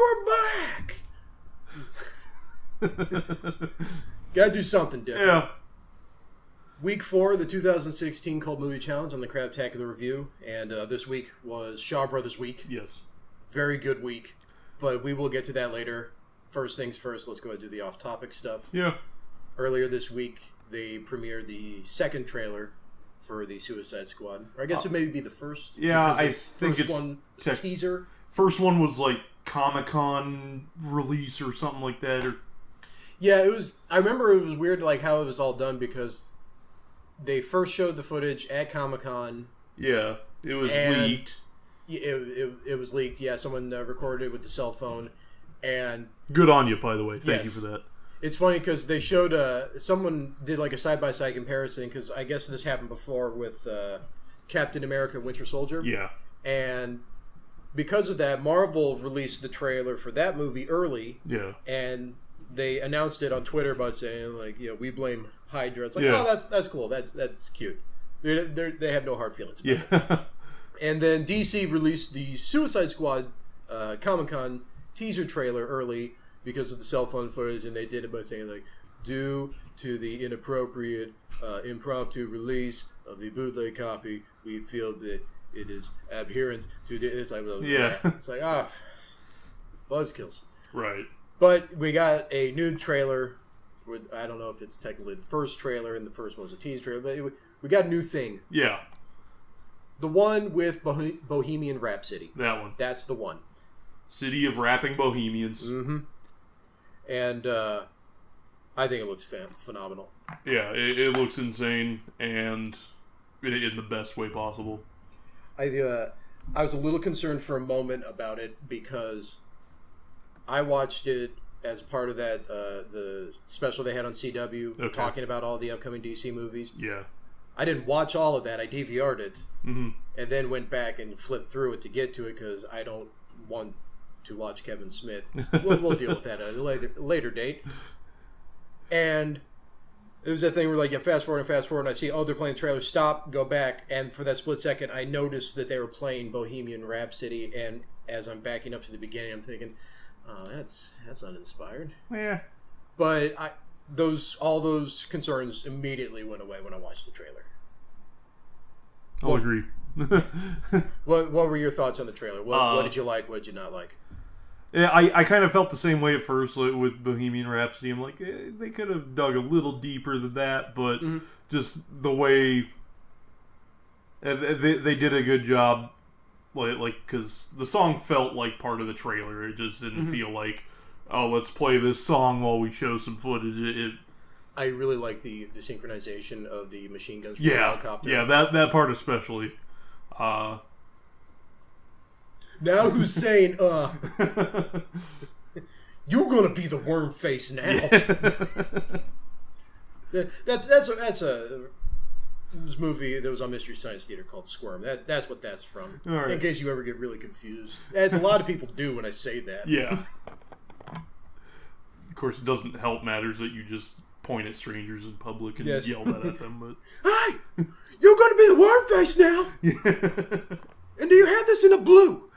we're back! Gotta do something different. Yeah. Week 4 of the 2016 Cult Movie Challenge on the Crabtacular Review, and this week was Shaw Brothers Week. Yes. Very good week, but we will get to that later. First things first, let's go ahead and do the off-topic stuff. Yeah. Earlier this week, they premiered the second trailer for the Suicide Squad. Or I guess it may be the first. Yeah, I first think it's... one was a teaser. First one was like Comic-Con release or something like that. Or yeah, it was... I remember it was weird like how it was all done because they first showed the footage at Comic-Con. Yeah, it was leaked. It was leaked, yeah. Someone recorded it with the cell phone. And good on you, by the way. Thank you for that. It's funny because they showed someone did like a side-by-side comparison because I guess this happened before with Captain America Winter Soldier. Yeah. And because of that, Marvel released the trailer for that movie early. Yeah. And they announced it on Twitter by saying like, we blame Hydra. It's like, that's cool. That's cute. They have no hard feelings about it. And then DC released the Suicide Squad Comic-Con teaser trailer early because of the cell phone footage, and they did it by saying like, due to the inappropriate impromptu release of the bootleg copy, we feel that it is adherent to this. It's like buzzkills. Right. But we got a new trailer. I don't know if it's technically the first trailer, and the first one was a teaser trailer, but we got a new thing. Yeah. The one with Bohemian Rhapsody. That one. That's the one. City of Rapping Bohemians. Mm-hmm. And I think it looks phenomenal. Yeah, it looks insane, and in the best way possible. I was a little concerned for a moment about it because I watched it as part of that the special they had on CW talking about all the upcoming DC movies. Yeah. I didn't watch all of that. I DVR'd it. Mm-hmm. And then went back and flipped through it to get to it because I don't want to watch Kevin Smith. We'll deal with that at a later date. And it was that thing where like, fast forward, and I see, they're playing the trailer, stop, go back, and for that split second, I noticed that they were playing Bohemian Rhapsody, and as I'm backing up to the beginning, I'm thinking, that's uninspired. Yeah. But all those concerns immediately went away when I watched the trailer. I'll agree. What were your thoughts on the trailer? What did you like? What did you not like? Yeah, I kind of felt the same way at first with Bohemian Rhapsody. I'm like, they could have dug a little deeper than that, but just the way they did a good job, like because the song felt like part of the trailer. It just didn't feel like, let's play this song while we show some footage. I really like the synchronization of the machine guns from the helicopter. Yeah, that part especially. Now who's saying, you're gonna be the worm face now? Yeah. That's a this movie that was on Mystery Science Theater called Squirm. That's what that's from. Right. In case you ever get really confused, as a lot of people do when I say that. Yeah. Of course, it doesn't help matters that you just point at strangers in public and yell that at them. But hey, you're gonna be the worm face now. Yeah. And do you have this in a blue?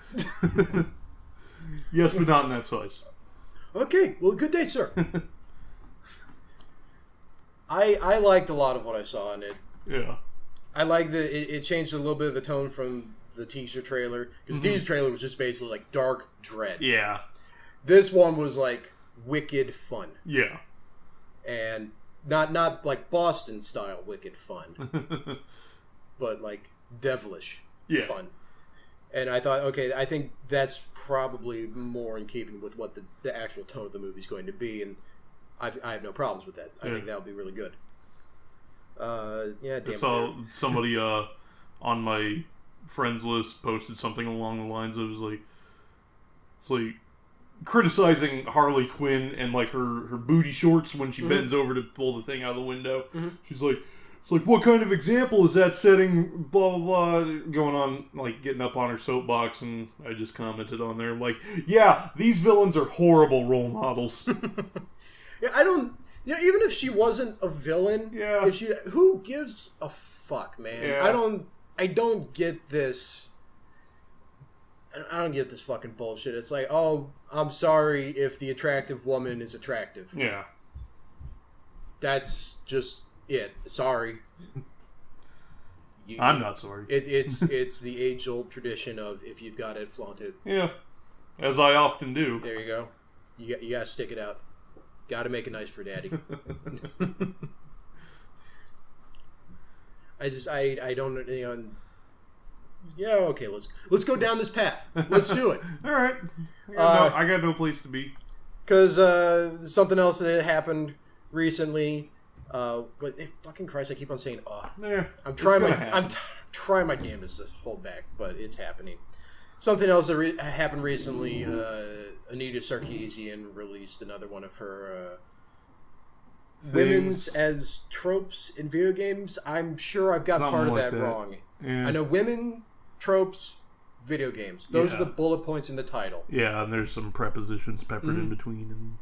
Yes, but not in that size. Okay, well, good day, sir. I liked a lot of what I saw in it. Yeah. I like it changed a little bit of the tone from the teaser trailer. Because the teaser trailer was just basically like dark dread. Yeah. This one was like wicked fun. Yeah. And not like Boston style wicked fun. But like devilish fun. And I thought, okay, I think that's probably more in keeping with what the actual tone of the movie is going to be, and I have no problems with that. I think that'll be really good. I saw somebody on my friends list posted something along the lines of it's like criticizing Harley Quinn and like her booty shorts when she bends over to pull the thing out of the window. She's like, it's like, what kind of example is that setting, blah, blah, blah, going on, like, getting up on her soapbox, and I just commented on there, like, yeah, these villains are horrible role models. Even if she wasn't a villain, who gives a fuck, man? Yeah. I don't get this. I don't get this fucking bullshit. It's like, oh, I'm sorry if the attractive woman is attractive. Yeah. That's just it. Sorry. I'm not sorry. It's the age-old tradition of if you've got it, flaunt it. Yeah. As I often do. There you go. You gotta stick it out. Gotta make it nice for daddy. I don't, you know... Yeah, okay, let's go down this path. Let's do it. All right. I got no place to be. Because something else that happened recently... but fucking Christ, I keep on saying Yeah, I'm trying my damnedest to hold back, but it's happening. Something else that happened recently, Anita Sarkeesian released another one of her women's as tropes in video games. I'm sure I've got Something part of like that wrong. Yeah. I know women tropes, video games. Those are the bullet points in the title. Yeah, and there's some prepositions peppered in between. And...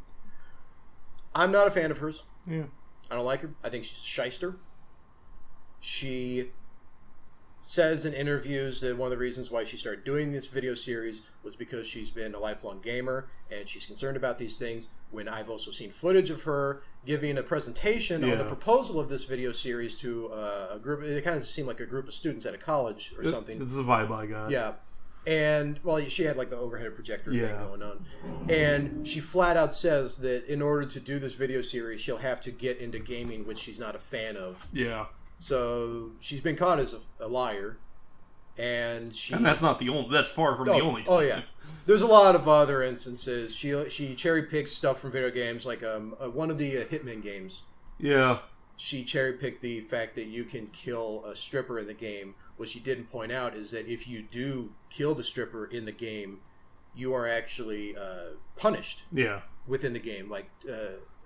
I'm not a fan of hers. Yeah. I don't like her. I think she's a shyster. She says in interviews that one of the reasons why she started doing this video series was because she's been a lifelong gamer and she's concerned about these things. When I've also seen footage of her giving a presentation on the proposal of this video series to a group, it kind of seemed like a group of students at a college or something. This is a vibe I got. Yeah. And, well, she had like the overhead projector thing going on. And she flat out says that in order to do this video series, she'll have to get into gaming, which she's not a fan of. Yeah. So she's been caught as a liar. And that's not the only, that's far from the only time. Oh, yeah. There's a lot of other instances. She cherry picks stuff from video games, like one of the Hitman games. Yeah. She cherry picked the fact that you can kill a stripper in the game. What she didn't point out is that if you do kill the stripper in the game, you are actually punished. Yeah. Within the game, like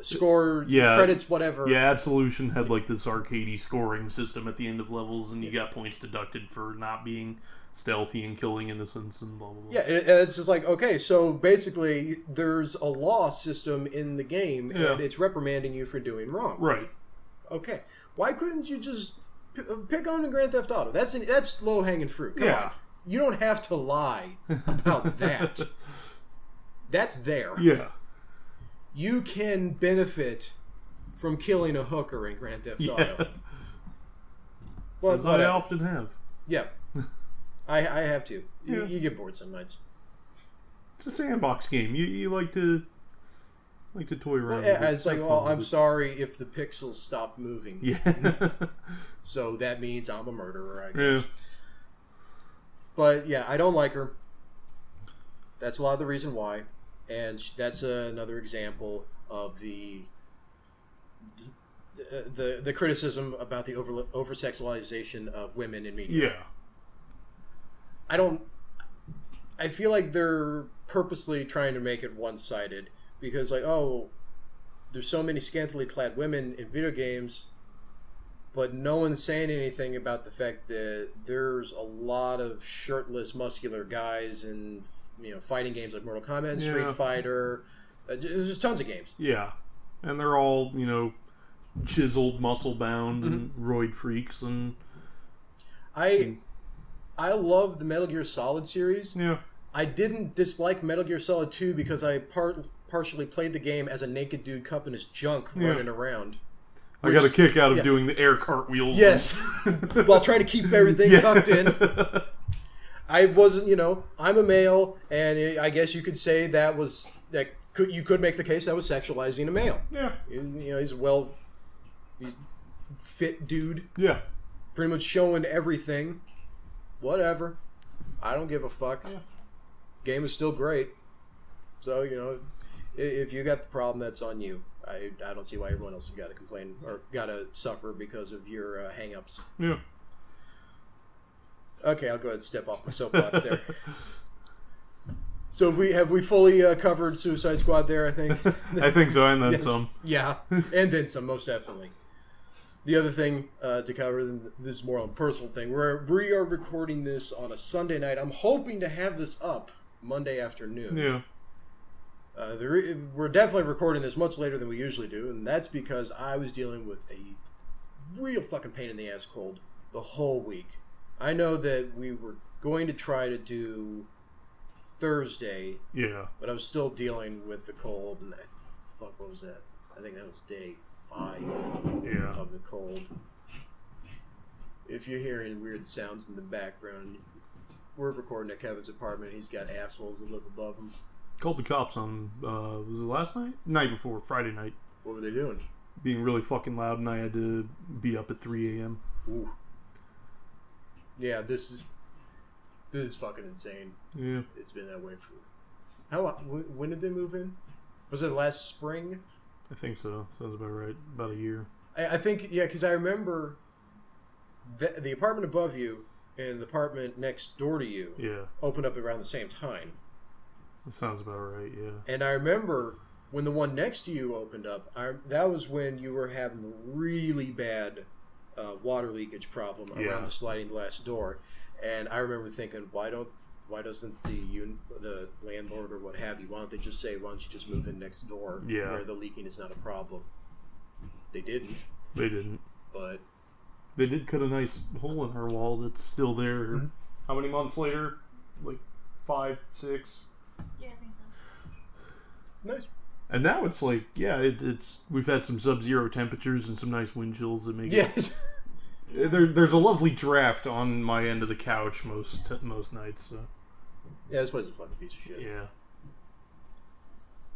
score, credits, whatever. Yeah, Absolution had like this arcadey scoring system at the end of levels, and you got points deducted for not being stealthy and killing innocents and blah blah blah. Yeah, and it's just like, okay, so basically there's a law system in the game, and it's reprimanding you for doing wrong. Right. Okay, why couldn't you just pick on the Grand Theft Auto? That's low hanging fruit. Come on, you don't have to lie about that. That's there. Yeah. You can benefit from killing a hooker in Grand Theft Auto. But as I often have. Yeah. I have to. You get bored some nights. It's a sandbox game. You like to toy around. Well, it's like, well, I'm sorry if the pixels stop moving. Yeah. So that means I'm a murderer, I guess. Yeah. But yeah, I don't like her. That's a lot of the reason why. And that's another example of the criticism about the over sexualization of women in media. Yeah. I feel like they're purposely trying to make it one-sided because, like, oh, there's so many scantily clad women in video games, but no one's saying anything about the fact that there's a lot of shirtless, muscular guys in, fighting games like Mortal Kombat, Street Fighter. There's just tons of games. Yeah. And they're all, chiseled, muscle-bound, and roid freaks. And I love the Metal Gear Solid series. Yeah. I didn't dislike Metal Gear Solid 2 because I partially played the game as a naked dude cupping his junk running around. I got a kick out of doing the air cartwheels. Yes. While trying to keep everything tucked in. I wasn't, I'm a male, and I guess you could say you could make the case that was sexualizing a male. Yeah. He's fit dude. Yeah. Pretty much showing everything. Whatever. I don't give a fuck. Yeah. Game is still great. So, if you got the problem, that's on you. I don't see why everyone else has got to complain or got to suffer because of your hang-ups. Yeah. Okay, I'll go ahead and step off my soapbox there. So have we fully covered Suicide Squad there, I think? I think so, and then some. Yeah, and then some, most definitely. The other thing to cover, this is more on a personal thing, we are recording this on a Sunday night. I'm hoping to have this up Monday afternoon. Yeah. We're definitely recording this much later than we usually do, and that's because I was dealing with a real fucking pain in the ass cold the whole week. I know that we were going to try to do Thursday. Yeah. But I was still dealing with the cold, and what was that? I think that was day 5 of the cold. If you're hearing weird sounds in the background, we're recording at Kevin's apartment. He's got assholes that live above him. Called the cops on, was it last night? Night before, Friday night. What were they doing? Being really fucking loud, and I had to be up at 3 a.m. Ooh. Yeah, this is fucking insane. Yeah. It's been that way for... when did they move in? Was it last spring? I think so. Sounds about right. About a year. I think, yeah, because I remember the apartment above you and the apartment next door to you opened up around the same time. That sounds about right, yeah. And I remember when the one next to you opened up, that was when you were having the really bad water leakage problem around the sliding glass door. And I remember thinking, why doesn't the landlord or what have you, why don't they just say, why don't you just move in next door where the leaking is not a problem? They didn't. But they did cut a nice hole in her wall that's still there. Mm-hmm. How many months later? Like 5, 6? Yeah, I think so. Nice. And now it's like, it's we've had some sub-zero temperatures and some nice wind chills that make it. There's a lovely draft on my end of the couch most nights. So. Yeah, this place is a fucking piece of shit. Yeah.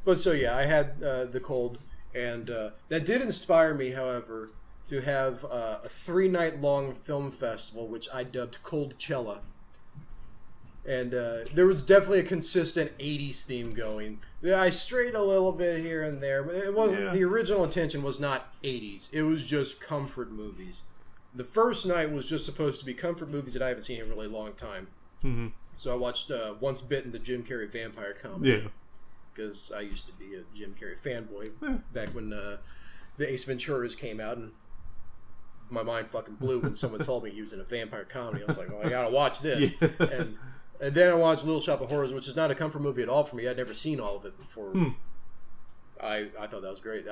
But so I had the cold, and that did inspire me, however, to have a 3-night-long film festival, which I dubbed Coldchella. And there was definitely a consistent 80s theme going. I strayed a little bit here and there, but it wasn't. The original intention was not 80s. It was just comfort movies. The first night was just supposed to be comfort movies that I haven't seen in a really long time. Mm-hmm. So I watched Once Bitten, the Jim Carrey vampire comedy. Yeah. Because I used to be a Jim Carrey fanboy back when the Ace Venturas came out, and my mind fucking blew when someone told me he was in a vampire comedy. I was like, well, I gotta watch this. Yeah. And then I watched Little Shop of Horrors, which is not a comfort movie at all for me. I'd never seen all of it before. I thought that was great.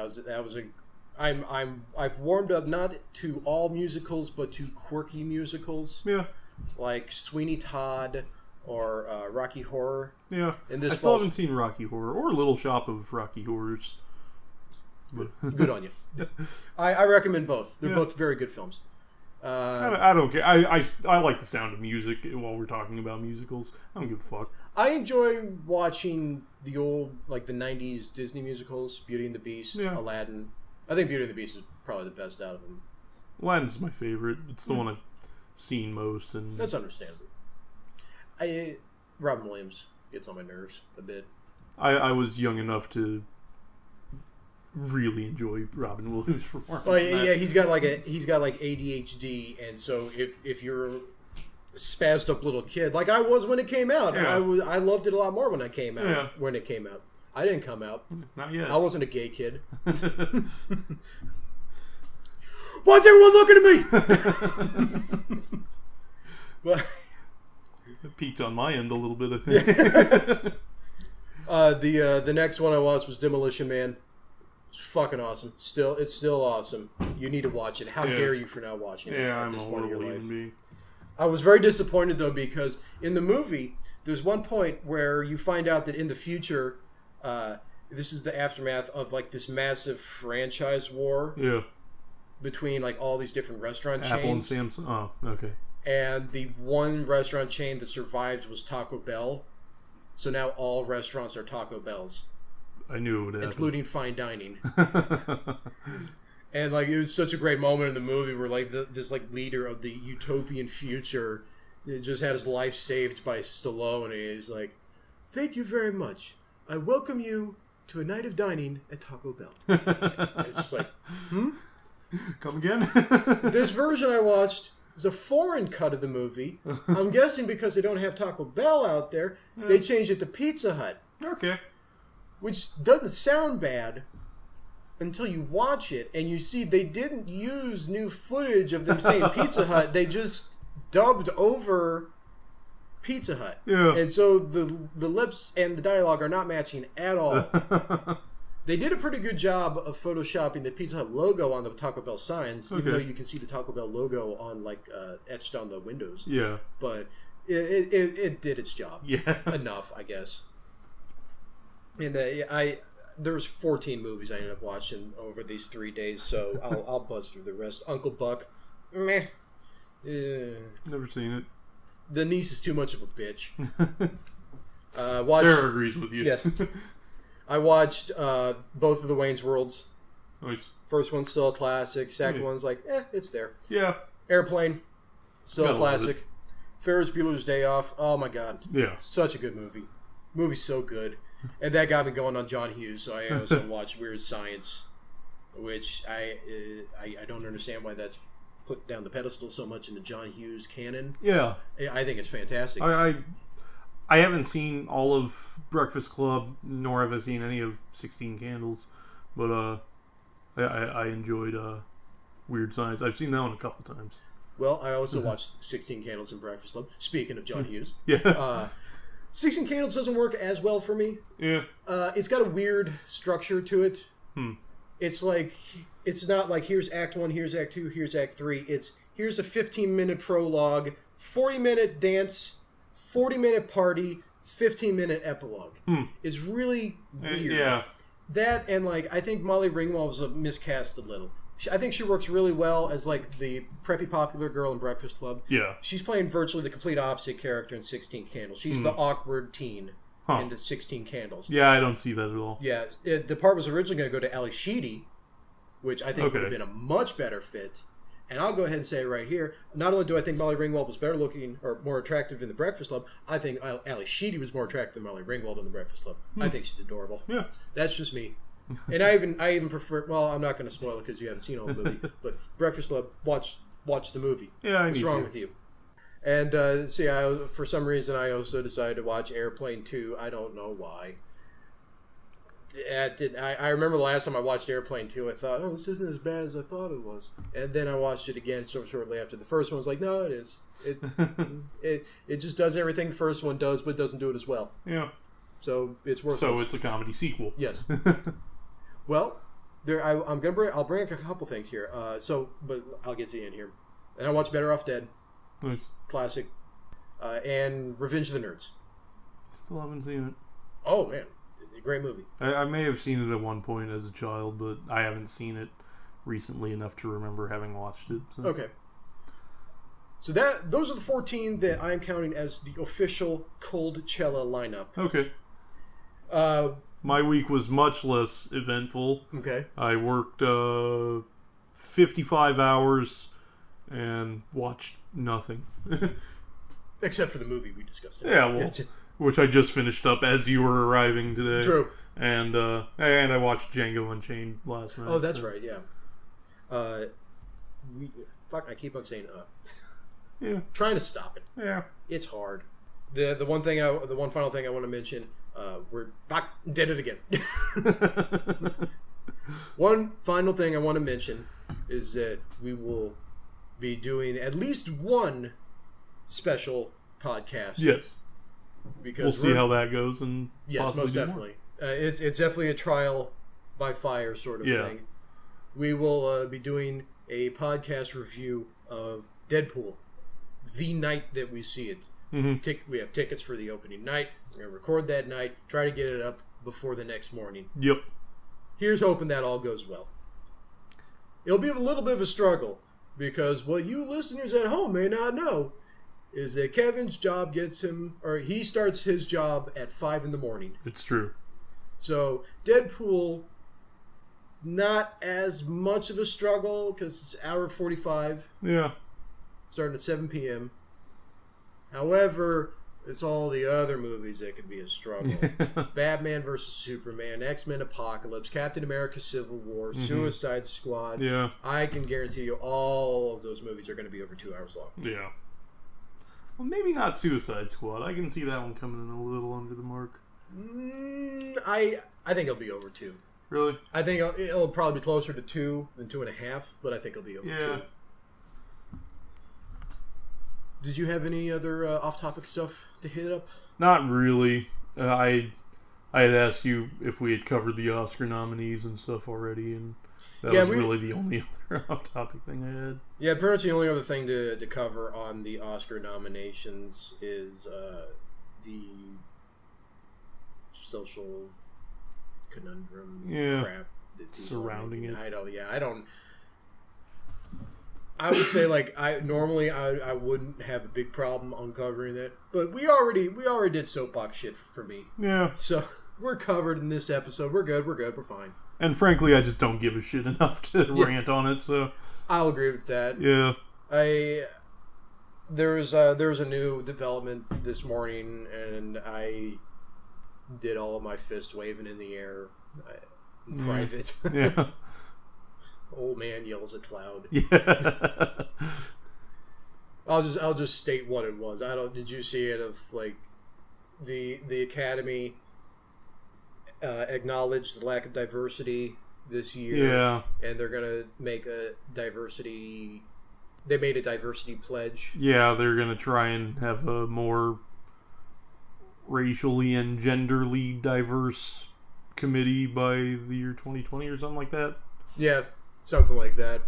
I've warmed up not to all musicals, but to quirky musicals. Yeah. Like Sweeney Todd or Rocky Horror. Yeah. And I still haven't seen Rocky Horror or Little Shop of Rocky Horrors. Good on you. I recommend both. They're both very good films. I don't care. I like the sound of music while we're talking about musicals. I don't give a fuck. I enjoy watching the old, like the 90s Disney musicals, Beauty and the Beast, Aladdin. I think Beauty and the Beast is probably the best out of them. Aladdin's my favorite. It's the one I've seen most. And that's understandable. Robin Williams gets on my nerves a bit. I was young enough to really enjoy Robin Williams' performance. Well, yeah, he's got like ADHD, and so if you're a spazzed up little kid, like I was when it came out, I loved it a lot more when it came out. Yeah. When it came out, I didn't come out. Not yet. I wasn't a gay kid. Why's everyone looking at me? But it peaked on my end a little bit, I think. The next one I watched was Demolition Man. It's fucking awesome. It's still awesome. You need to watch it. How dare you for not watching it at this point in your life? I was very disappointed though, because in the movie there's one point where you find out that in the future, this is the aftermath of like this massive franchise war. Yeah. Between like all these different restaurant chains. Apple and Samsung. Oh, okay. And the one restaurant chain that survived was Taco Bell. So now all restaurants are Taco Bells. I knew it would happen. Including fine dining. And like it was such a great moment in the movie where like this like leader of the utopian future just had his life saved by Stallone, and he's like, "Thank you very much. I welcome you to a night of dining at Taco Bell." And it's just like, come again? This version I watched is a foreign cut of the movie. I'm guessing because they don't have Taco Bell out there, they changed it to Pizza Hut. Okay. Which doesn't sound bad until you watch it and you see they didn't use new footage of them saying Pizza Hut. They just dubbed over Pizza Hut. Yeah. And so the lips and the dialogue are not matching at all. They did a pretty good job of photoshopping the Pizza Hut logo on the Taco Bell signs, even though you can see the Taco Bell logo on like etched on the windows. Yeah. But it did its job. Yeah. Enough, I guess. And there's 14 movies I ended up watching over these 3 days, so I'll buzz through the rest. Uncle Buck, meh. Never seen it. The niece is too much of a bitch. Sarah agrees with you. Yes. I watched both of the Wayne's Worlds. Nice. First one's still a classic. Second one's like, it's there. Yeah. Airplane, still a classic. Ferris Bueller's Day Off. Oh my god. Yeah. Such a good movie. Movie's so good. And that got me going on John Hughes, so I also watched Weird Science, which I don't understand why that's put down the pedestal so much in the John Hughes canon. Yeah. I think it's fantastic. I haven't seen all of Breakfast Club, nor have I seen any of 16 Candles, but I enjoyed Weird Science. I've seen that one a couple times. Well, I also watched 16 Candles and Breakfast Club. Speaking of John Hughes. Yeah. 16 Candles doesn't work as well for me. Yeah. It's got a weird structure to it. It's like, it's not like here's Act 1, here's Act 2, here's Act 3. It's here's a 15-minute prologue, 40-minute dance, 40-minute party, 15-minute epilogue. It's really weird. Yeah. That and like, I think Molly Ringwald was miscast a little. I think she works really well as like the preppy popular girl in Breakfast Club. Yeah. She's playing virtually the complete opposite character in 16 Candles. She's the awkward teen in the 16 Candles. Yeah, I don't see that at all. Yeah, the part was originally going to go to Ali Sheedy, which I think would have been a much better fit. And I'll go ahead and say it right here. Not only do I think Molly Ringwald was better looking or more attractive in the Breakfast Club, I think Ali Sheedy was more attractive than Molly Ringwald in the Breakfast Club. I think she's adorable. Yeah. That's just me. And I even prefer. Well, I'm not going to spoil it because you haven't seen all the movie. But Breakfast Club, watch the movie. Yeah, what's wrong with you? And for some reason, I also decided to watch Airplane 2. I don't know why. I remember the last time I watched Airplane 2, I thought, oh, this isn't as bad as I thought it was. And then I watched it again so shortly after the first one. I was like, no, it is. It just does everything the first one does, but doesn't do it as well. Yeah. So it's worth. So it's a comedy sequel. Yes. Well, I'll bring a couple things here. But I'll get to the end here. And I watched Better Off Dead. Nice. Classic. And Revenge of the Nerds. Still haven't seen it. Oh man, great movie. I may have seen it at one point as a child, but I haven't seen it recently enough to remember having watched it. So. Okay. So those are the 14 that I'm counting as the official Coldcella lineup. Okay. My week was much less eventful. Okay. I worked 55 hours and watched nothing. Except for the movie we discussed. Yeah, well, which I just finished up as you were arriving today. True. And I watched Django Unchained last night. Oh, that's right, yeah. I keep on saying Yeah. Trying to stop it. Yeah. It's hard. The one final thing I want to mention, did it again. One final thing I want to mention is that we will be doing at least one special podcast. Yes. Because we'll see how that goes, and yes, most definitely. It's definitely a trial by fire sort of thing. We will be doing a podcast review of Deadpool the night that we see it. Mm-hmm. We have tickets for the opening night. We're going to record that night, try to get it up before the next morning. Yep. Here's hoping that all goes well. It'll be a little bit of a struggle, because what you listeners at home may not know is that Kevin's job he starts his job at 5 a.m. It's true. So, Deadpool, not as much of a struggle, because it's hour 45. Yeah. Starting at 7 p.m. However, it's all the other movies that could be a struggle. Batman vs. Superman, X-Men Apocalypse, Captain America Civil War, Suicide Squad. Yeah. I can guarantee you all of those movies are going to be over 2 hours long. Yeah. Well, maybe not Suicide Squad. I can see that one coming in a little under the mark. I think it'll be over 2. Really? I think it'll probably be closer to 2 than 2.5, but I think it'll be over 2. Did you have any other off-topic stuff to hit up? Not really. I had asked you if we had covered the Oscar nominees and stuff already, and That was really the only other off-topic thing I had. Yeah, pretty much the only other thing to cover on the Oscar nominations is the social conundrum crap that surrounding it. I don't. I would say I wouldn't have a big problem uncovering that, but we already did soapbox shit for me. Yeah. So we're covered in this episode. We're good. We're fine. And frankly, I just don't give a shit enough to rant on it. So I'll agree with that. Yeah. There was a new development this morning, and I did all of my fist waving in the air in private. Yeah. Old man yells at cloud. Yeah. I'll just state what it was. Did you see it? Of the Academy acknowledged the lack of diversity this year. Yeah. And they're gonna make a diversity. They made a diversity pledge. Yeah, they're gonna try and have a more racially and genderly diverse committee by the year 2020 or something like that. Yeah, something like that.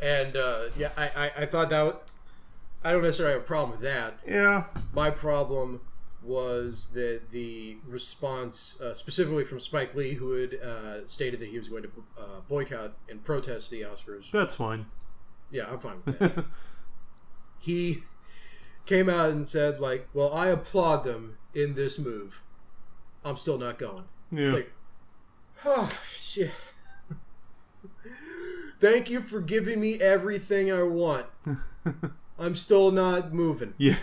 And I thought that I don't necessarily have a problem with that. Yeah. My problem was that the response, specifically from Spike Lee, who had stated that he was going to boycott and protest the Oscars. That's fine. Yeah, I'm fine with that. He came out and said, well, I applaud them in this move. I'm still not going. Yeah. It's oh, shit. Thank you for giving me everything I want. I'm still not moving. Yeah.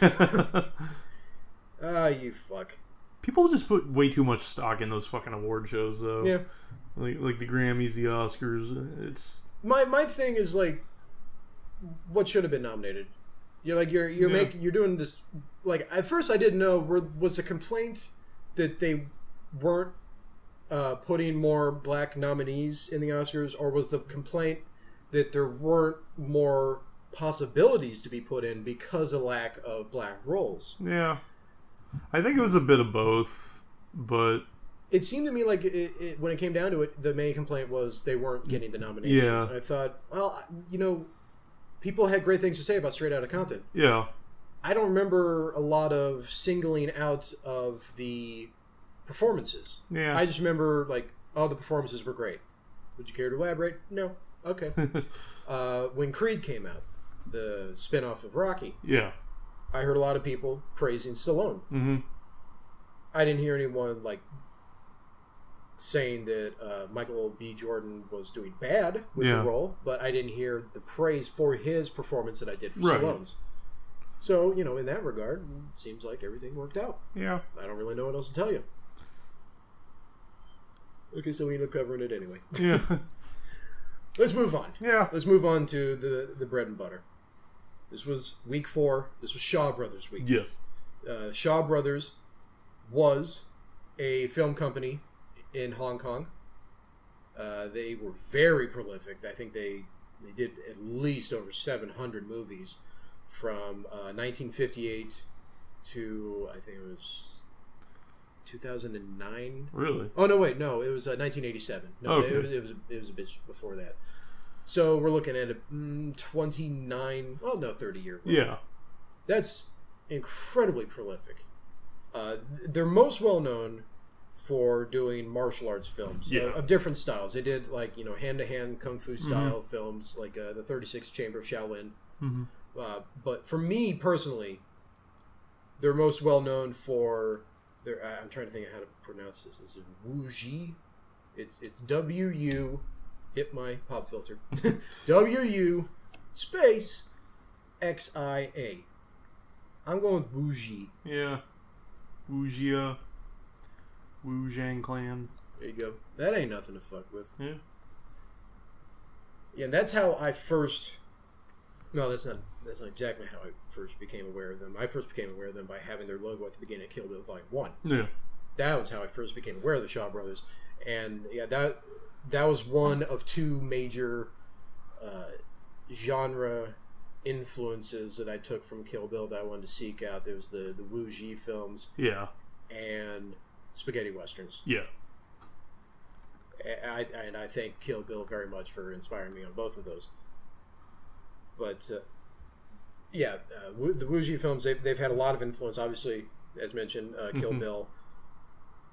You fuck. People just put way too much stock in those fucking award shows, though. Yeah. Like the Grammys, the Oscars. It's my thing is what should have been nominated. You're you're doing this. At first I didn't know was the complaint that they weren't putting more black nominees in the Oscars, or was the complaint that there weren't more possibilities to be put in because of lack of black roles? Yeah. I think it was a bit of both, but it seemed to me like when it came down to it, the main complaint was they weren't getting the nominations. Yeah. I thought, well, people had great things to say about Straight Outta Compton. Yeah. I don't remember a lot of singling out of the performances. Yeah. I just remember, the performances were great. Would you care to elaborate? No. Okay. When Creed came out, the spinoff of Rocky. Yeah. I heard a lot of people praising Stallone. Mm-hmm. I didn't hear anyone saying that Michael B. Jordan was doing bad with the role, but I didn't hear the praise for his performance that I did for Stallone's. So, in that regard, it seems like everything worked out. Yeah. I don't really know what else to tell you. Okay, so we end up covering it anyway. Yeah. Let's move on. Yeah. Let's move on to the bread and butter. This was week 4. This was Shaw Brothers week. Yes. Shaw Brothers was a film company in Hong Kong. They were very prolific. I think they did at least over 700 movies from 1958 to, I think it was 2009. Really? Oh, no, wait. No, it was 1987. No, okay. it was a bit before that. So we're looking at a 30 year. Yeah. That's incredibly prolific. They're most well known for doing martial arts films of different styles. They did hand-to-hand kung fu style films, like the 36th Chamber of Shaolin. Mm-hmm. But for me personally, they're most well known for their. I'm trying to think of how to pronounce this. Is it Wu Ji? It's W-U. Hit my pop filter. W-U space X-I-A. I'm going with Wu Ji. Yeah. Wu Jia. Wu Zhang Clan. There you go. That ain't nothing to fuck with. Yeah. Yeah, and that's how I first... No, that's not exactly how I first became aware of them. I first became aware of them by having their logo at the beginning of Kill Bill Volume 1. Yeah. That was how I first became aware of the Shaw Brothers. And yeah, that was one of 2 major genre influences that I took from Kill Bill that I wanted to seek out. There was the Wu Ji films. Yeah. And spaghetti westerns. Yeah. And I thank Kill Bill very much for inspiring me on both of those. But the Wuji films, they've had a lot of influence. Obviously, as mentioned, Kill Bill.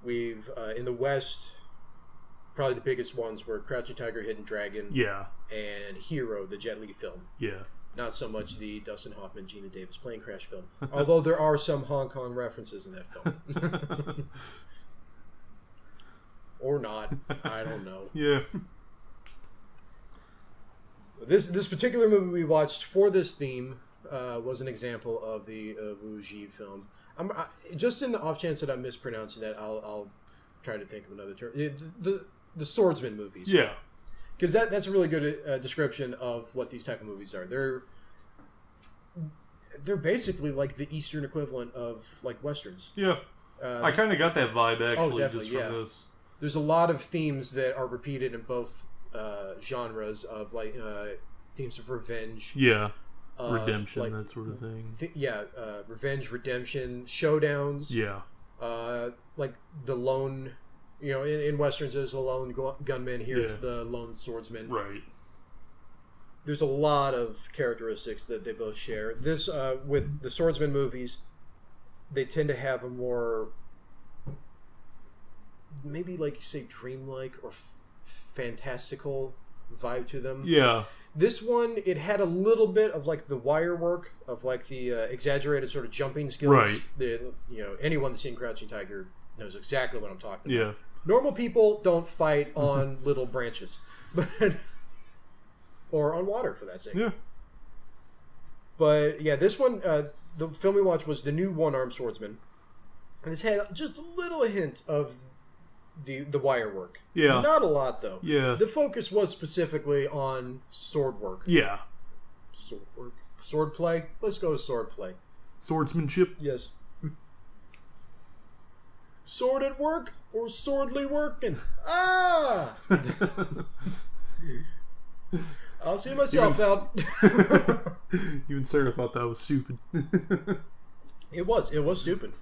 We've in the West, probably the biggest ones were Crouching Tiger, Hidden Dragon, and Hero, the Jet Li film. Yeah. Not so much the Dustin Hoffman, Gina Davis plane crash film. Although there are some Hong Kong references in that film. Or not. I don't know. Yeah. This particular movie we watched for this theme was an example of the Wu Ji film. Just in the off chance that I'm mispronouncing that, I'll try to think of another term. The swordsman movies. Yeah. Because that's a really good description of what these type of movies are. They're basically like the Eastern equivalent of like Westerns. Yeah. I kind of got that vibe actually. Definitely, just from this. There's a lot of themes that are repeated in both genres of like themes of revenge. Yeah. Redemption, like, that sort of thing. Revenge, redemption, showdowns. Yeah. Like the lone, in Westerns there's a lone gunman. Here it's the lone swordsman. Right. There's a lot of characteristics that they both share. This, with the swordsman movies, they tend to have a more, maybe like say dreamlike or fantastical vibe to them. Yeah. This one, it had a little bit of like the wire work of like the exaggerated sort of jumping skills. Right. Anyone that's seen Crouching Tiger knows exactly what I'm talking about. Yeah. Normal people don't fight on little branches, or on water for that sake. Yeah. But yeah, this one, the film we watched was the new One-Armed Swordsman, and it's had just a little hint of the wire work. Yeah. Not a lot, though. Yeah. The focus was specifically on sword work. Yeah. Sword work. Sword play? Let's go with sword play. Swordsmanship? Yes. Sword at work or swordly working? Ah! I'll see myself out. Even Sarah thought that was stupid. It was stupid.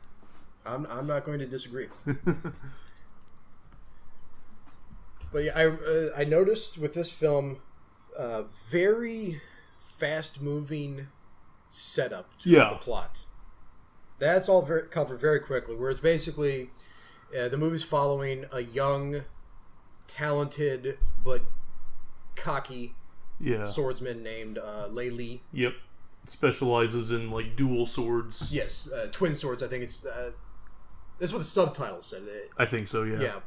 I'm not going to disagree. But yeah, I noticed with this film, very fast-moving setup to the plot. That's all covered very quickly. Where it's basically the movie's following a young, talented but cocky swordsman named Lei Li. Yep, specializes in like dual swords. Yes, twin swords. I think it's that's what the subtitles said. I think so. Yeah. Yeah.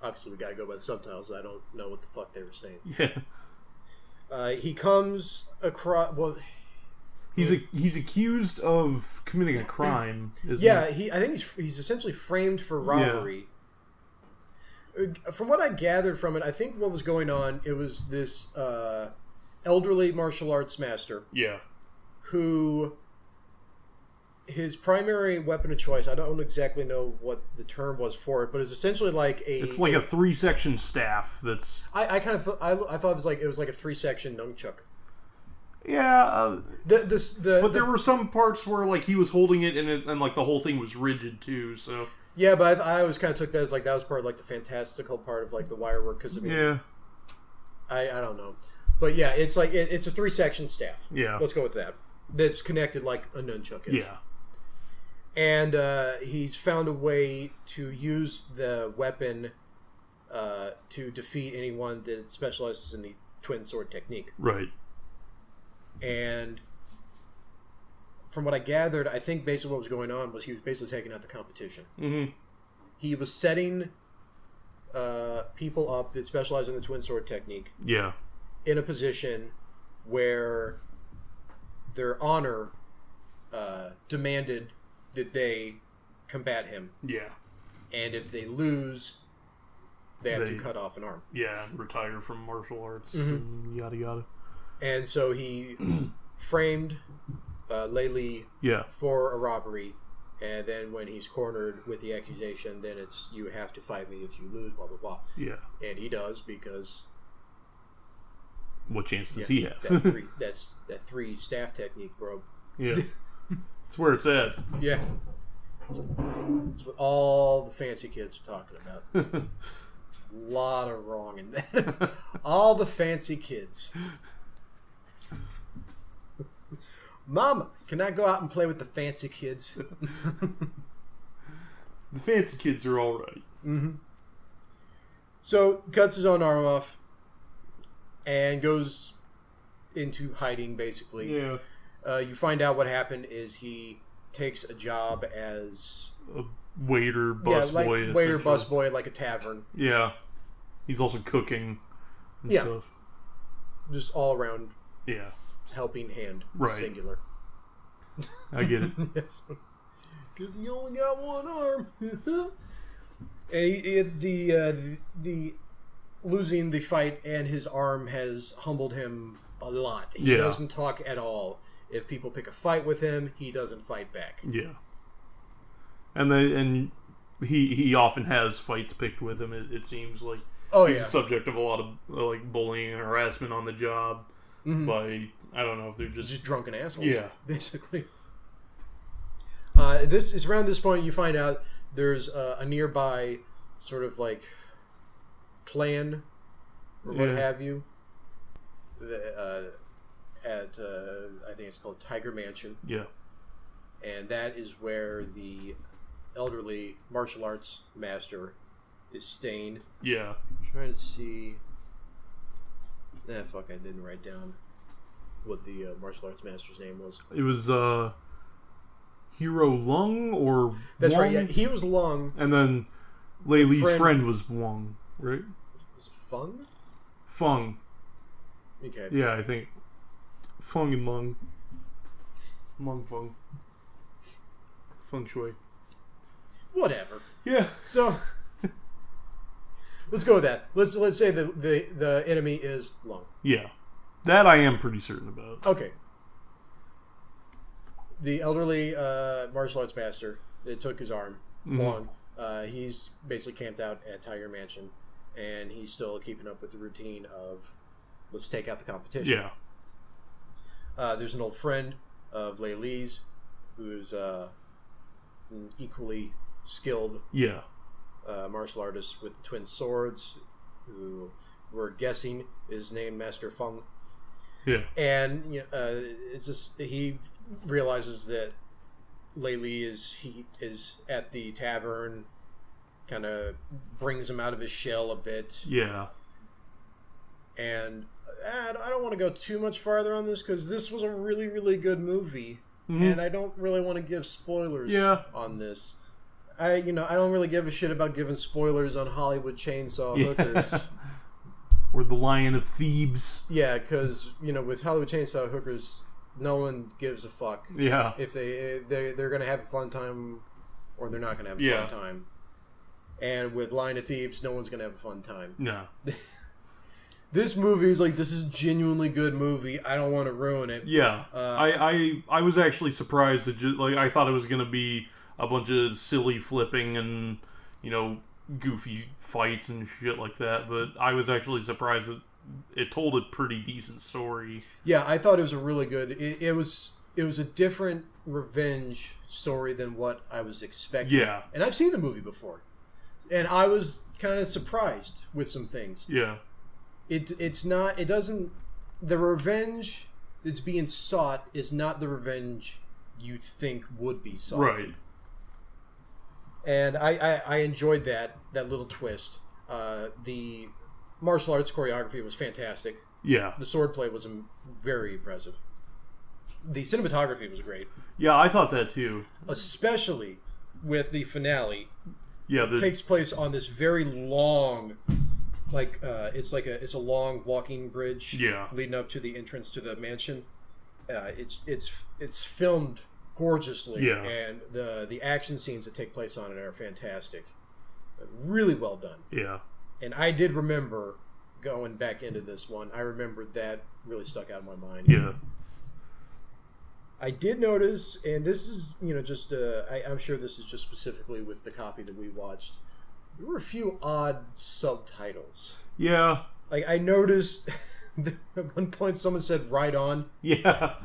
Obviously, we gotta go by the subtitles. I don't know what the fuck they were saying. Yeah. He comes across. Well, he's accused of committing a crime. I think he's essentially framed for robbery. Yeah. From what I gathered from it, I think what was going on, it was this elderly martial arts master. Yeah. Who. His primary weapon of choice, I don't exactly know what the term was for it, but it's essentially like it's like a 3-section staff that's... I kind of I thought it was like a 3-section nunchuck. Yeah. But there were some parts where like he was holding it and like the whole thing was rigid too, so... Yeah, but I always kind of took that as like that was part of like the fantastical part of like the wire work, because I mean... I don't know. But yeah, it's like it's a 3-section staff. Yeah. Let's go with that. That's connected like a nunchuck is. Yeah. And he's found a way to use the weapon to defeat anyone that specializes in the twin sword technique. Right. And from what I gathered, I think basically what was going on was he was basically taking out the competition. Mm-hmm. He was setting people up that specialize in the twin sword technique. Yeah. In a position where their honor demanded that they combat him. Yeah. And if they lose, they have to cut off an arm. Yeah, retire from martial arts and yada yada. And so he framed Lei Li for a robbery, and then when he's cornered with the accusation, then it's you have to fight me if you lose, blah blah blah. Yeah. And he does, because what chance does he have? that 3 staff technique, bro. Yeah. That's where it's at. Yeah. It's what all the fancy kids are talking about. lot of wrong in that. All the fancy kids. Mama, can I go out and play with the fancy kids? The fancy kids are all right. Mm-hmm. So, cuts his own arm off and goes into hiding, basically. Yeah. You find out what happened is he takes a job as a waiter, busboy. Waiter, busboy at like a tavern. Yeah. He's also cooking and stuff. Just all around. Yeah. Helping hand. Right. Singular. I get it. Yes. Because he only got one arm. And the losing the fight and his arm has humbled him a lot. He doesn't talk at all. If people pick a fight with him, he doesn't fight back. Yeah. And he often has fights picked with him. It seems like he's the subject of a lot of like bullying and harassment on the job by, I don't know if they're just drunken assholes. Yeah, basically. This is around this point you find out there's a nearby sort of like clan or what have you. At I think it's called Tiger Mansion. Yeah. And that is where the elderly martial arts master is staying. Yeah. I'm trying to see. Fuck! I didn't write down what the martial arts master's name was. It was Hero Lung or that's Wong? right. Yeah, he was Lung, and then Lei Li's friend was Wong, right? Was it Fung? Fung. Okay. Yeah, I think Fung and Lung. Lung Fung. Feng Shui. Whatever. Yeah. So let's go with that. Let's say the enemy is Lung. Yeah. That I am pretty certain about. Okay. The elderly martial arts master that took his arm, Lung, he's basically camped out at Tiger Mansion, and he's still keeping up with the routine of let's take out the competition. Yeah. There's an old friend of Lei Li's who's an equally skilled martial artist with the twin swords, who we're guessing is named Master Feng. Yeah. And it's just he realizes that Lei Li is at the tavern, kind of brings him out of his shell a bit. Yeah. And I don't want to go too much farther on this because this was a really, really good movie, and I don't really want to give spoilers on this. I don't really give a shit about giving spoilers on Hollywood Chainsaw Hookers. Or The Lion of Thebes. Yeah, because with Hollywood Chainsaw Hookers, no one gives a fuck. Yeah. If they're gonna have a fun time, or they're not gonna have a fun time. And with Lion of Thebes, no one's gonna have a fun time. No. This movie is like, this is a genuinely good movie. I don't want to ruin it. Yeah. I was actually surprised that I thought it was gonna be a bunch of silly flipping and goofy fights and shit like that, but I was actually surprised that it told a pretty decent story. Yeah, I thought it was a really good. It was a different revenge story than what I was expecting. Yeah, and I've seen the movie before, and I was kind of surprised with some things. Yeah, it's not. It doesn't. The revenge that's being sought is not the revenge you think would be sought. Right. And I enjoyed that little twist. The martial arts choreography was fantastic. Yeah. The swordplay was very impressive. The cinematography was great. Yeah, I thought that too. Especially with the finale. Yeah, it takes place on this very long, it's a long walking bridge. Yeah. Leading up to the entrance to the mansion. It's filmed gorgeously, and the action scenes that take place on it are fantastic. Really well done. Yeah. And I did remember going back into this one. I remembered that really stuck out in my mind. Yeah. I did notice, and this is just I'm sure this is just specifically with the copy that we watched. There were a few odd subtitles. Yeah. Like I noticed at one point someone said "right on." Yeah.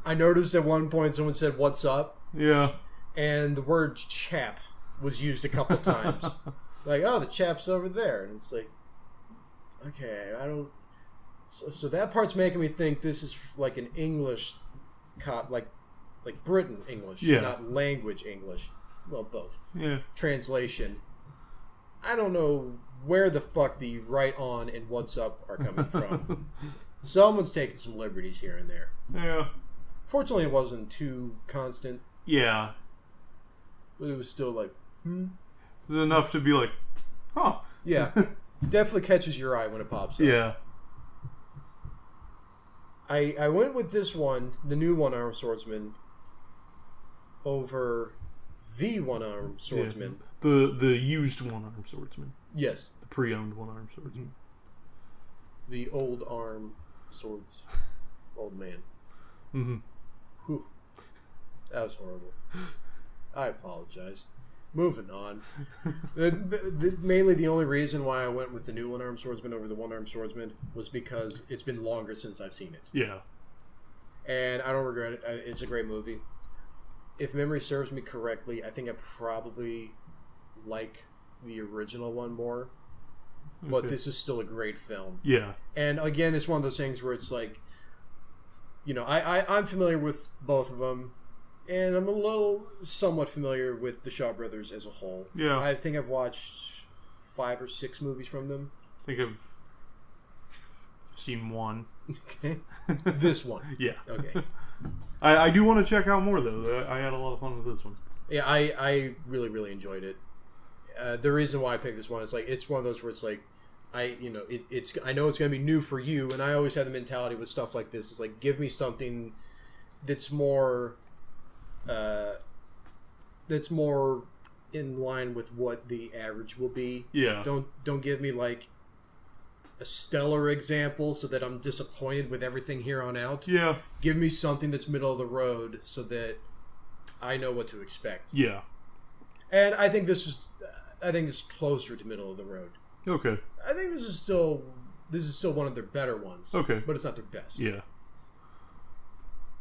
I noticed at one point someone said "what's up." Yeah. And the word "chap" was used a couple times. Like, oh, the chap's over there. And it's like, okay, I don't... So that part's making me think this is like an English... like Britain English, not language English. Well, both. Yeah. Translation. I don't know where the fuck the right on and what's up are coming from. Someone's taking some liberties here and there. Yeah. Fortunately, it wasn't too constant. Yeah. But it was still like, It was enough to be like, huh. Yeah. Definitely catches your eye when it pops up. Yeah. I went with this one, the new One-Armed Swordsman, over the One-Armed Swordsman. Yeah. The used One-Armed Swordsman. Yes. The pre-owned One-Armed Swordsman. The old arm swords. Old man. Mm-hmm. Whew. That was horrible. I apologize. Moving on. Mainly the only reason why I went with the new One-Armed Swordsman over the One-Armed Swordsman was because it's been longer since I've seen it. Yeah. And I don't regret it. It's a great movie. If memory serves me correctly, I think I probably like the original one more. Okay. But this is still a great film. Yeah. And again, it's one of those things where it's like, you know, I'm familiar with both of them. And I'm a little somewhat familiar with the Shaw Brothers as a whole. Yeah. I think I've watched 5 or 6 movies from them. I think I've seen one. Okay. This one. Yeah. Okay. I do want to check out more, though. I had a lot of fun with this one. Yeah, I really, really enjoyed it. The reason why I picked this one is like, it's one of those where it's like, I know it's going to be new for you, and I always have the mentality with stuff like this. It's like, give me something that's more in line with what the average will be. Yeah. Don't give me like a stellar example so that I'm disappointed with everything here on out. Yeah. Give me something that's middle of the road so that I know what to expect. Yeah. And I think this is closer to middle of the road. Okay. I think this is still one of their better ones. Okay. But it's not their best. Yeah.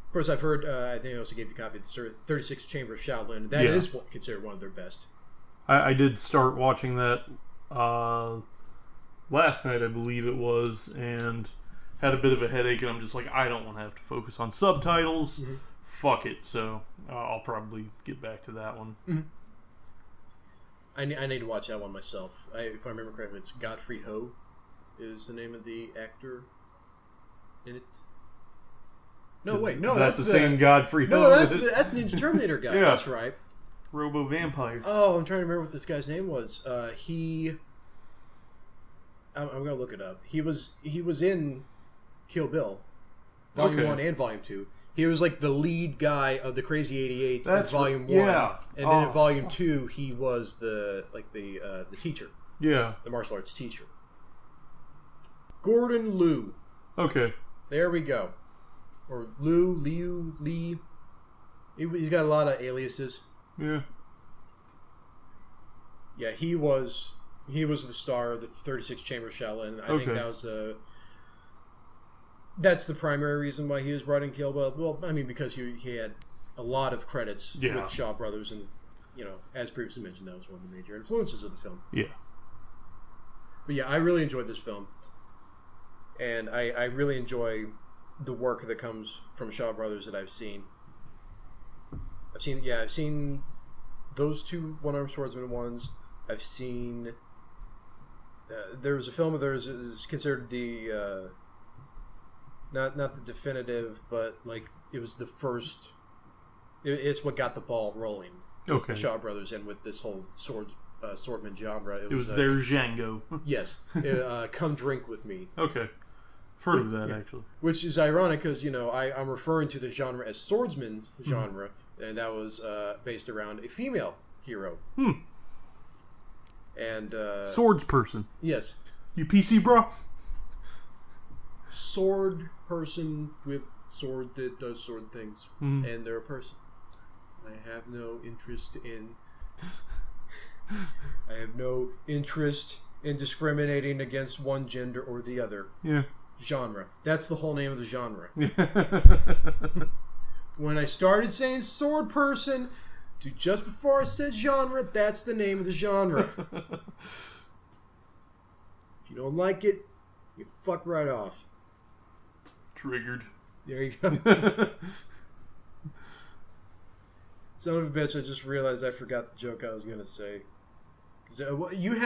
Of course, I've heard, I think I also gave you a copy of the 36 Chamber of Shaolin. That is considered one of their best. I did start watching that last night, I believe it was, and had a bit of a headache, and I'm just like, I don't want to have to focus on subtitles. Mm-hmm. Fuck it. So I'll probably get back to that one. Mm-hmm. I need to watch that one myself. If I remember correctly, it's Godfrey Ho is the name of the actor in it. No, wait, no, that's the same Godfrey Ho. No, that's Ninja Terminator guy. Yeah. That's right. Robo Vampire. Oh, I'm trying to remember what this guy's name was. I'm gonna look it up. He was in Kill Bill, Volume 1 and Volume 2. He was like the lead guy of the Crazy 88 in Volume 1. Yeah. And then in Volume 2, he was the teacher. Yeah. The martial arts teacher. Gordon Liu. Okay. There we go. Or Lee. He's got a lot of aliases. Yeah. Yeah, he was the star of the 36 Chamber of Shaolin. I think that was that's the primary reason why he was brought in Kill Bill. Well, I mean, because he had a lot of credits with Shaw Brothers, and as previously mentioned, that was one of the major influences of the film. Yeah. But yeah, I really enjoyed this film, and I really enjoy the work that comes from Shaw Brothers that I've seen. I've seen those 2 One-Armed Swordsman ones. I've seen there was a film of theirs that is considered the not the definitive, but like it was the first. It's what got the ball rolling with the Shaw Brothers and with this whole swordman genre. It was their Django. Yes, Come Drink With Me. Okay. Heard of that, actually. Which is ironic because, I'm referring to the genre as swordsman genre, and that was based around a female hero. And swords person. Yes. You PC, bro? Sword person with sword that does sword things. And they're a person. I have no interest in discriminating against one gender or the other. Yeah. Genre. That's the whole name of the genre. When I started saying sword person, Dude, just before I said genre, that's the name of the genre. If you don't like it, you fuck right off. Triggered. There you go. Son of a bitch! I just realized I forgot the joke I was gonna say. You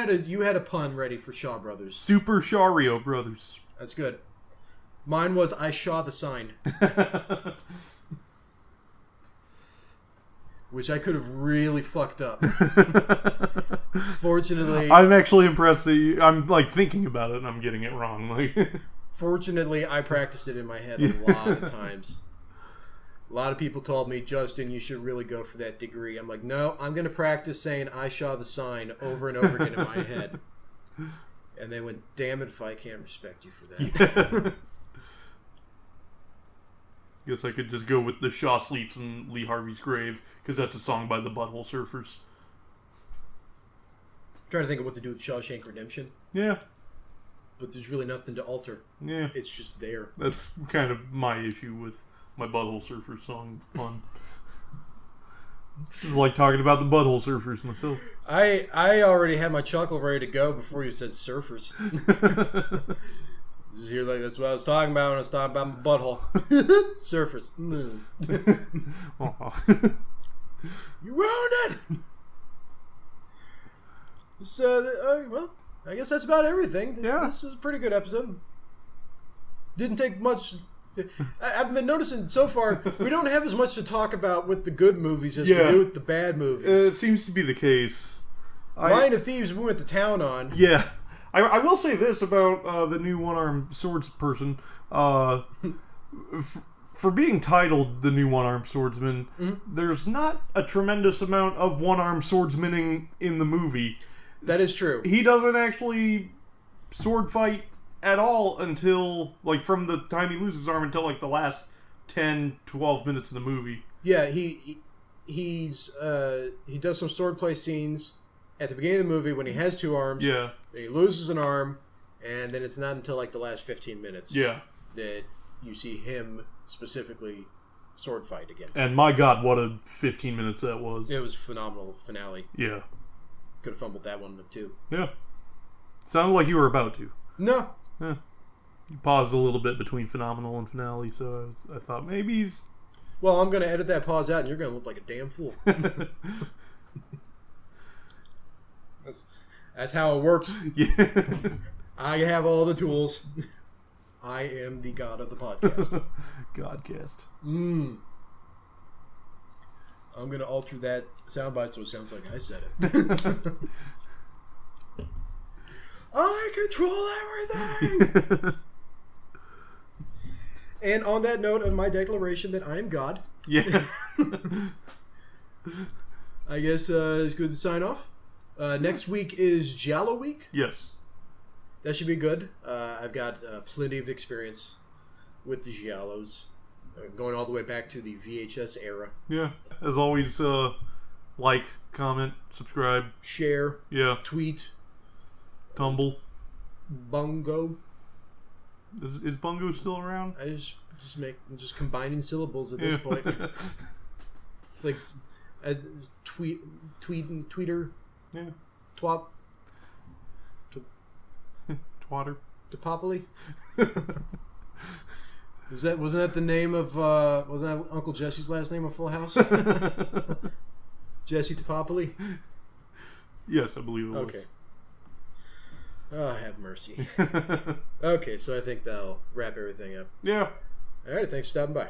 had a pun ready for Shaw Brothers. Super Shario Brothers. That's good. Mine was I Shaw the Sign. Which I could have really fucked up. Fortunately... I'm actually impressed that I'm, like, thinking about it and I'm getting it wrong. Like, fortunately, I practiced it in my head a lot of times. A lot of people told me, Justin, you should really go for that degree. I'm like, no, I'm going to practice saying I Shaw the Sign over and over again in my head. And they went, damn it if I can't respect you for that. Yeah. Guess I could just go with The Shaw Sleeps in Lee Harvey's Grave, because that's a song by the Butthole Surfers. I'm trying to think of what to do with Shawshank Redemption. Yeah. But there's really nothing to alter. Yeah. It's just there. That's kind of my issue with my Butthole Surfers song pun. This is like talking about the Butthole Surfers myself. I already had my chuckle ready to go before you said surfers. Just hear like that's what I was talking about when I was talking about my butthole. Surfers. You ruined it! So, well, I guess that's about everything. Yeah. This was a pretty good episode. Didn't take much. I've been noticing so far, we don't have as much to talk about with the good movies as we do with the bad movies. It seems to be the case. Lion of Thieves we went to town on. Yeah. I will say this about the new One-Armed Swords person. For being titled the new One-Armed Swordsman, there's not a tremendous amount of one-armed swordsmaning in the movie. That is true. He doesn't actually sword fight at all until, like, from the time he loses his arm until, like, the last 10, 12 minutes of the movie. Yeah, he does some swordplay scenes at the beginning of the movie when he has two arms. Yeah. Then he loses an arm, and then it's not until, like, the last 15 minutes that you see him specifically sword fight again. And my God, what a 15 minutes that was. It was a phenomenal finale. Yeah. Could have fumbled that one up, too. Yeah. Sounded like you were about to. No. Yeah. You paused a little bit between phenomenal and finale, so I thought maybe he's... Well, I'm going to edit that pause out, and you're going to look like a damn fool. That's how it works. Yeah. I have all the tools. I am the god of the podcast. Godcast. I'm going to alter that soundbite so it sounds like I said it. I control everything! And on that note of my declaration that I am God. Yeah. I guess it's good to sign off. Next week is Giallo Week. Yes. That should be good. I've got plenty of experience with the Giallos. Going all the way back to the VHS era. Yeah. As always, like, comment, subscribe. Share. Yeah. Tweet. Tumble. Bungo. Is Bungo still around? I just combining syllables at this point. It's like tweeter. Yeah. Twop. Twatter. Topopoli. Wasn't that the name of wasn't that Uncle Jesse's last name of Full House? Jesse Topopoli? Yes, I believe it was. Okay. Oh, have mercy. Okay, so I think that'll wrap everything up. Yeah. Alright, thanks for stopping by.